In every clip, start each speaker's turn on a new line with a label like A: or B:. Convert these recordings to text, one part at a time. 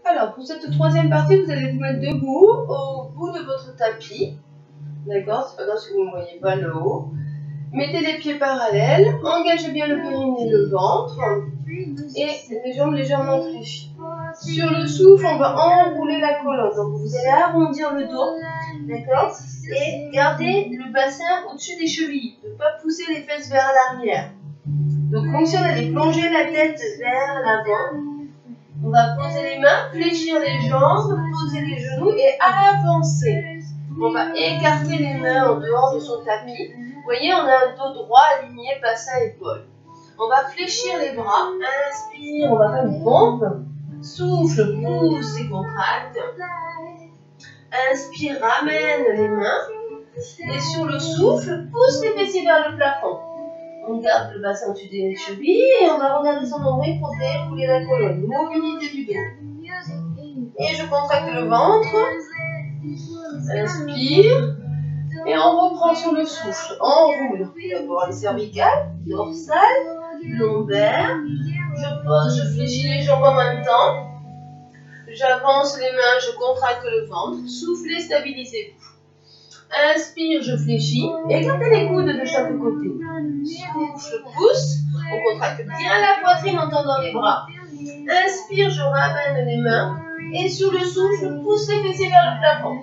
A: Alors, pour cette troisième partie, vous allez vous mettre debout au bout de votre tapis. D'accord? C'est pas grave si vous ne voyez pas le haut. Mettez les pieds parallèles, engagez bien le périnée et le ventre et les jambes légèrement fléchies. Sur le souffle, on va enrouler la colonne. Donc vous allez arrondir le dos, d'accord? Et garder le bassin au-dessus des chevilles. Ne pas pousser les fesses vers l'arrière. Donc comme si on allait plonger la tête vers l'avant. On va poser les mains, fléchir les jambes, poser les genoux et avancer. On va écarter les mains en dehors de son tapis. Vous voyez, on a un dos droit aligné, bassin, épaule. On va fléchir les bras. Inspire, on va faire une pompe. Souffle, pousse et contracte. Inspire, ramène les mains. Et sur le souffle, pousse les fessiers vers le plafond. On garde le bassin au-dessus des chevilles et on va regarder son nombril pour dérouler la colonne. Mobilité du dos. Et je contracte le ventre. Inspire. Et on reprend sur le souffle. Enroule. D'abord les cervicales, dorsales, lombaires. Je pose, je fléchis les jambes en même temps. J'avance les mains, je contracte le ventre. Soufflez, stabilisez-vous. Inspire, je fléchis. Écartez les coudes de chaque côté. Souffle, pousse. On contracte bien la poitrine en tendant les bras. Inspire, je ramène les mains. Et sur le souffle, pousse les fessiers vers le plafond.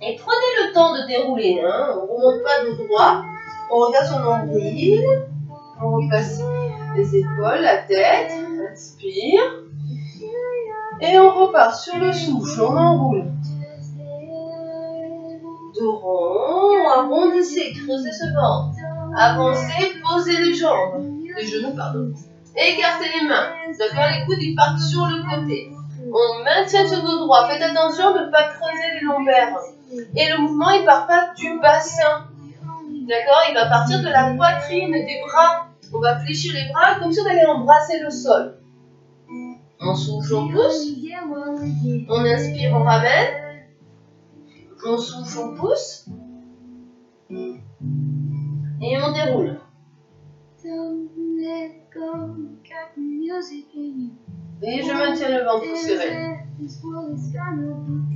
A: Et prenez le temps de dérouler. Hein. On ne remonte pas de droit. On regarde son nombril. On repasse les épaules, la tête. Inspire. Et on repart sur le souffle. On enroule. Dos rond. Arrondissez. Creusez ce ventre. Avancez. Posez les jambes. Les genoux, pardon. Écartez les mains. D'accord, les coudes ils partent sur le côté. On maintient ce dos droit. Faites attention de ne pas creuser les lombaires. Et le mouvement, il ne part pas du bassin. D'accord? Il va partir de la poitrine, des bras. On va fléchir les bras comme si on allait embrasser le sol. On souffle, on pousse. On inspire, on ramène. On souffle, on pousse. Et on déroule. Et je maintiens le ventre serré.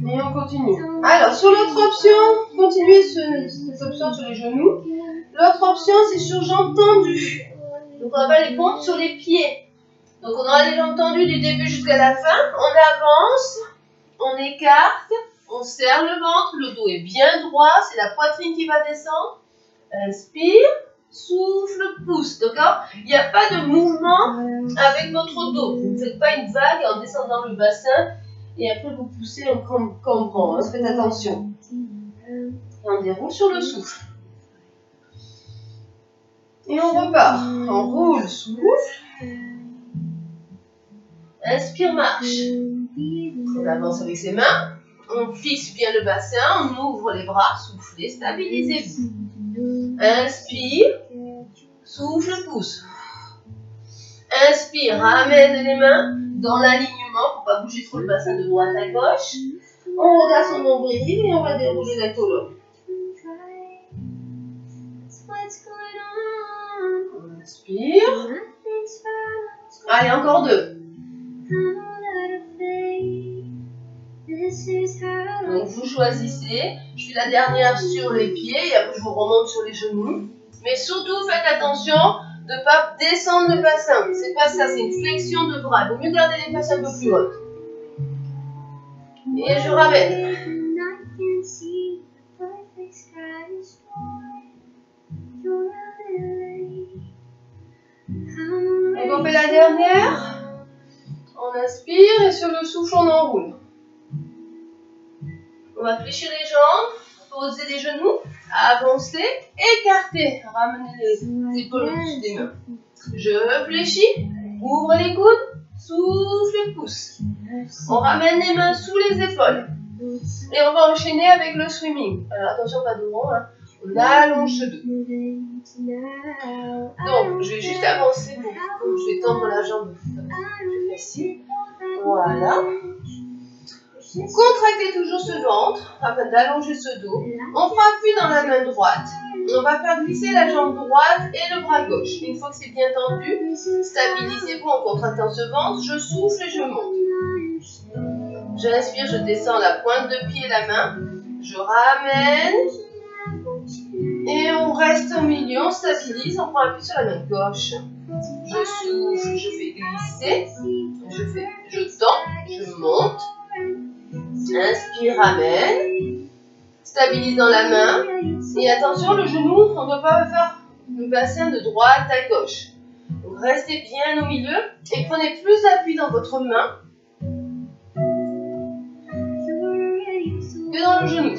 A: Et on continue. Alors, sur l'autre option, continuez cette option sur les genoux. L'autre option, c'est sur jambes tendues. Donc, on va les pompes sur les pieds. Donc, on aura les jambes tendues du début jusqu'à la fin. On avance, on écarte, on serre le ventre, le dos est bien droit, c'est la poitrine qui va descendre. Inspire. Souffle, pousse, d'accord? Il n'y a pas de mouvement avec votre dos. Vous ne faites pas une vague en descendant le bassin et après vous poussez en cambrant. Hein, faites attention. Et on déroule sur le souffle. Et on repart. On roule, souffle. Inspire, marche. On avance avec ses mains. On fixe bien le bassin. On ouvre les bras. Soufflez, stabilisez-vous. Inspire, souffle, pousse. Inspire, ramène les mains dans l'alignement pour ne pas bouger trop le bassin de droite à gauche. On regarde son nombril et on va dérouler la colonne. On inspire. Allez, encore deux. Donc vous choisissez, je fais la dernière sur les pieds et après je vous remonte sur les genoux. Mais surtout faites attention de ne pas descendre le bassin. C'est pas ça, c'est une flexion de bras. Il vaut mieux garder les fesses un peu plus hautes. Et je ramène. Donc on fait la dernière. On inspire et sur le souffle on enroule. On va fléchir les jambes, poser les genoux, avancer, écarter, ramener les épaules au-dessus des mains. Je fléchis, ouvre les coudes, souffle et pousse. On ramène les mains sous les épaules. Et on va enchaîner avec le swimming. Alors attention, pas de rond, hein. On allonge ce dos. Donc, je vais juste avancer, je vais tendre la jambe plus facile. Voilà. Contractez toujours ce ventre afin d'allonger ce dos. On prend appui dans la main droite. On va faire glisser la jambe droite et le bras gauche. Une fois que c'est bien tendu, stabilisez-vous en contractant ce ventre. Je souffle et je monte. J'inspire, je descends la pointe de pied, la main. Je ramène. Et on reste au milieu, on stabilise, on prend appui sur la main gauche. Je souffle, je fais glisser. Je tends, je monte. Inspire, ramène. Stabilise dans la main. Et attention, le genou, on ne doit pas faire le bassin de droite à gauche. Donc restez bien au milieu et prenez plus d'appui dans votre main que dans le genou.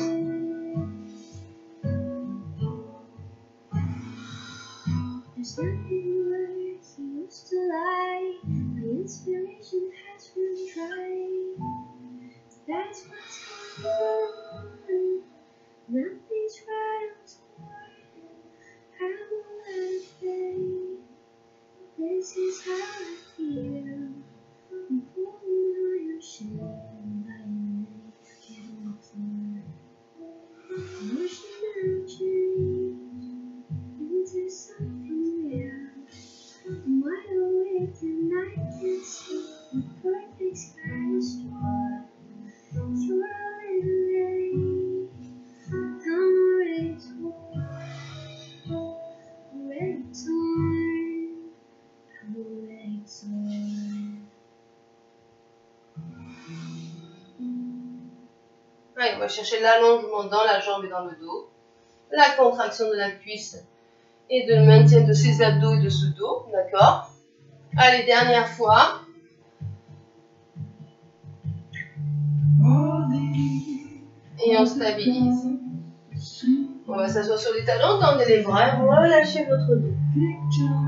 B: This is how I feel. I'm pulling on your shame. I'm getting closer. Emotional change into something real. I'm wide awake and I can see the perfect sky is torn. You're a little late. I'm already torn. Already torn.
A: Allez, on va chercher l'allongement dans la jambe et dans le dos, la contraction de la cuisse et de le maintien de ses abdos et de ce dos, d'accord? Allez, dernière fois. Et on stabilise. On va s'asseoir sur les talons, tendez les bras et relâchez votre dos.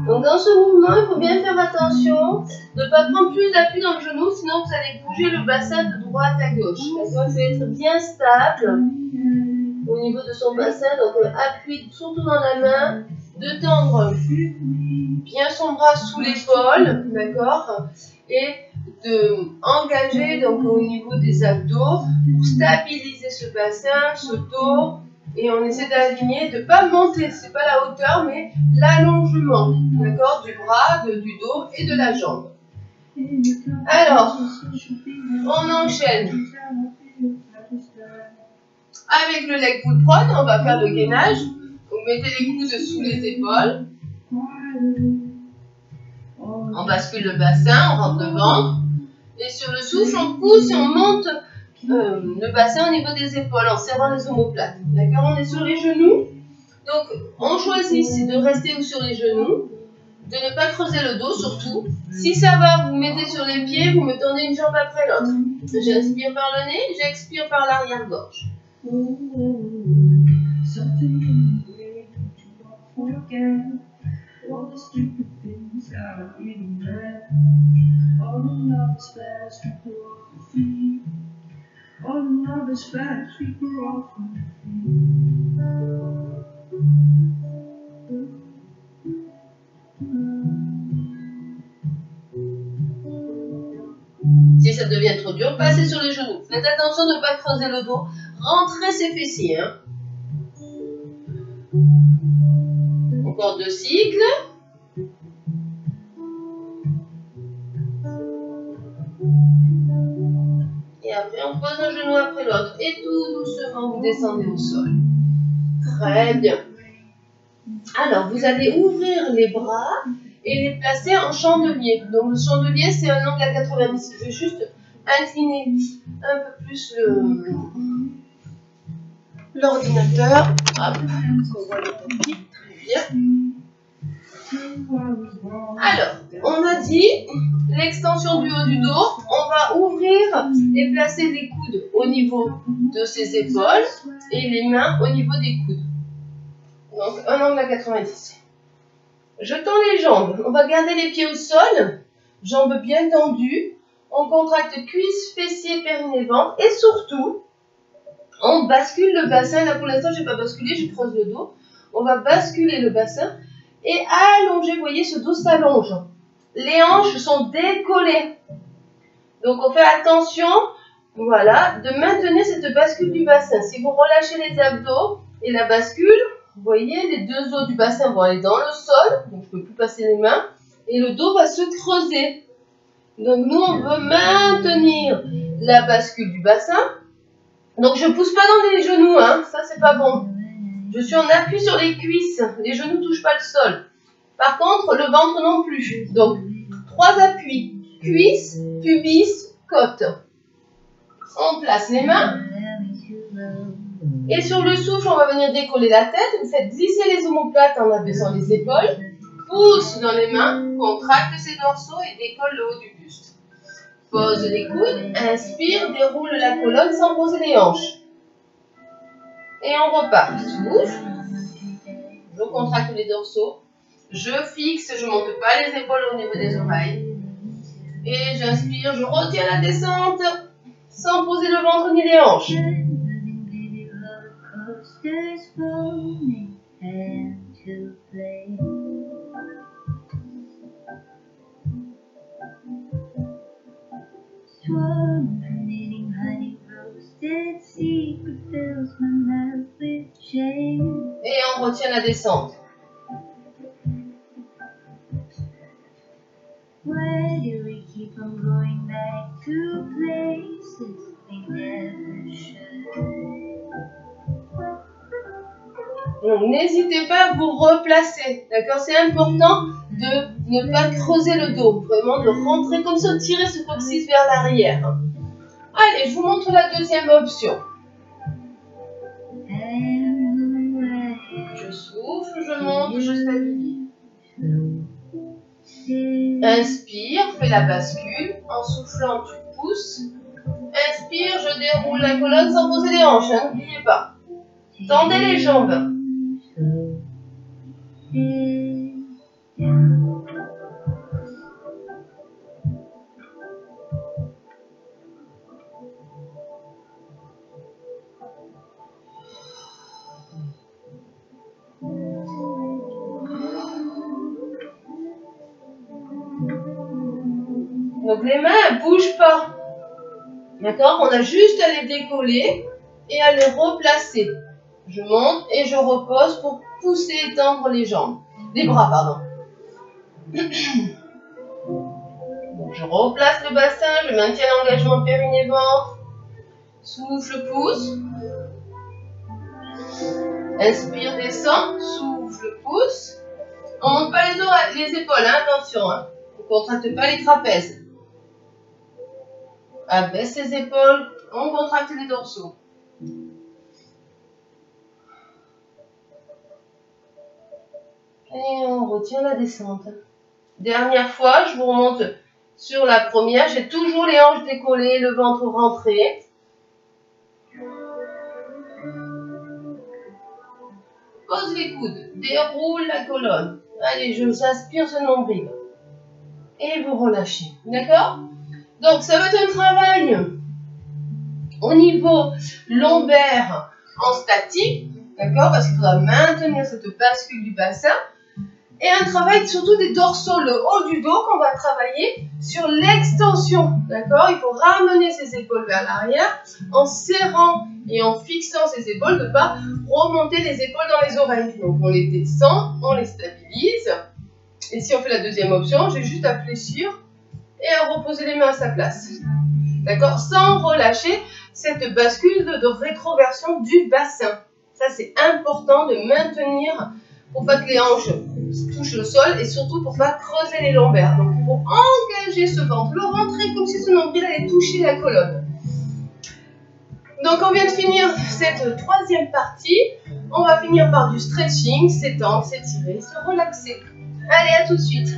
A: Donc dans ce mouvement, il faut bien faire attention de ne pas prendre plus d'appui dans le genou, sinon vous allez bouger le bassin de droite à gauche. D'accord? Il faut être bien stable au niveau de son bassin. Donc appui surtout dans la main, de tendre bien son bras sous l'épaule, d'accord? Et de engager donc au niveau des abdos pour stabiliser ce bassin, ce dos. Et on essaie d'aligner, de ne pas monter, c'est pas la hauteur, mais l'allongement, d'accord, du bras, du dos et de la jambe. Alors, on enchaîne avec le leg pull prone, on va faire le gainage. Vous mettez les coudes sous les épaules. On bascule le bassin, on rentre le ventre. Et sur le souffle, on pousse et on monte le bassin au niveau des épaules en serrant les omoplates. D'accord? On est sur les genoux. Donc, on choisit de rester sur les genoux, de ne pas creuser le dos surtout. Si ça va, vous mettez sur les pieds, vous me tournez une jambe après l'autre. J'inspire par le nez, j'expire par l'arrière-gorge. Si ça devient trop dur, passez sur les genoux. Faites attention de ne pas creuser le dos. Rentrez ses fessiers. Hein. Encore 2 cycles. Et après, on pose un genou après l'autre. Et tout doucement, vous descendez au sol. Très bien. Alors, vous allez ouvrir les bras et les placer en chandelier. Donc, le chandelier, c'est un angle à 90. Je vais juste incliner un peu plus l'ordinateur. Hop, qu'on voit le tapis. Très bien. Alors, on a dit l'extension du haut du dos. On va ouvrir et placer les coudes au niveau de ses épaules et les mains au niveau des coudes. Donc, un angle à 90. Je tends les jambes. On va garder les pieds au sol. Jambes bien tendues. On contracte cuisses, fessiers, périnée, ventre. Et surtout, on bascule le bassin. Là, pour l'instant, je n'ai pas basculé. Je creuse le dos. On va basculer le bassin et allonger. Vous voyez, ce dos s'allonge. Les hanches sont décollées. Donc, on fait attention, voilà, de maintenir cette bascule du bassin. Si vous relâchez les abdos et la bascule, vous voyez, les deux os du bassin vont aller dans le sol. Donc, je ne peux plus passer les mains. Et le dos va se creuser. Donc nous, on veut maintenir la bascule du bassin. Donc je pousse pas dans les genoux, hein. Ça c'est pas bon. Je suis en appui sur les cuisses. Les genoux ne touchent pas le sol. Par contre, le ventre non plus. Donc 3 appuis. Cuisses, pubis, côte. On place les mains. Et sur le souffle, on va venir décoller la tête. Vous faites glisser les omoplates en abaissant les épaules. Pousse dans les mains. Contracte ses dorsaux et décolle le haut du buste. Pose les coudes. Inspire, déroule la colonne sans poser les hanches. Et on repart. Souffle. Je contracte les dorsaux. Je fixe, je ne monte pas les épaules au niveau des oreilles. Et j'inspire, je retiens la descente sans poser le ventre ni les hanches. Et on retient la descente. Donc n'hésitez pas à vous replacer, d'accord? C'est important de ne pas creuser le dos, vraiment de rentrer comme ça, tirer ce coccyx vers l'arrière. Allez, je vous montre la deuxième option. Je souffle, je monte, je stabilise. Inspire, fais la bascule. En soufflant, tu pousses. Inspire, je déroule la colonne sans poser les hanches, hein, n'oubliez pas. Tendez les jambes. Donc les mains ne bougent pas. D'accord? On a juste à les décoller et à les replacer. Je monte et je repose pour pousser et tendre les jambes. Les bras, pardon. Donc je replace le bassin, je maintiens l'engagement périnée-ventre. Souffle, pousse. Inspire, descend. Souffle, pousse. On ne monte pas les épaules, hein, attention. Hein. On ne contracte pas les trapèzes. Abaisse les épaules, on contracte les dorsaux. Et on retient la descente. Dernière fois, je vous remonte sur la première. J'ai toujours les hanches décollées, le ventre rentré. Pose les coudes, déroule la colonne. Allez, j'inspire ce nombril. Et vous relâchez. D'accord? Donc, ça va être un travail au niveau lombaire en statique, d'accord? Parce qu'il faudra maintenir cette bascule du bassin. Et un travail surtout des dorsaux, le haut du dos, qu'on va travailler sur l'extension, d'accord? Il faut ramener ses épaules vers l'arrière en serrant et en fixant ses épaules, de ne pas remonter les épaules dans les oreilles. Donc, on les descend, on les stabilise. Et si on fait la deuxième option, j'ai juste à fléchir et à reposer les mains à sa place. D'accord? Sans relâcher cette bascule de rétroversion du bassin. Ça, c'est important de maintenir pour pas que les hanches touchent le sol et surtout pour pas creuser les lombaires. Donc, il faut engager ce ventre, le rentrer comme si ce nombril allait toucher la colonne. Donc, on vient de finir cette troisième partie. On va finir par du stretching, s'étendre, s'étirer, se relaxer. Allez, à tout de suite.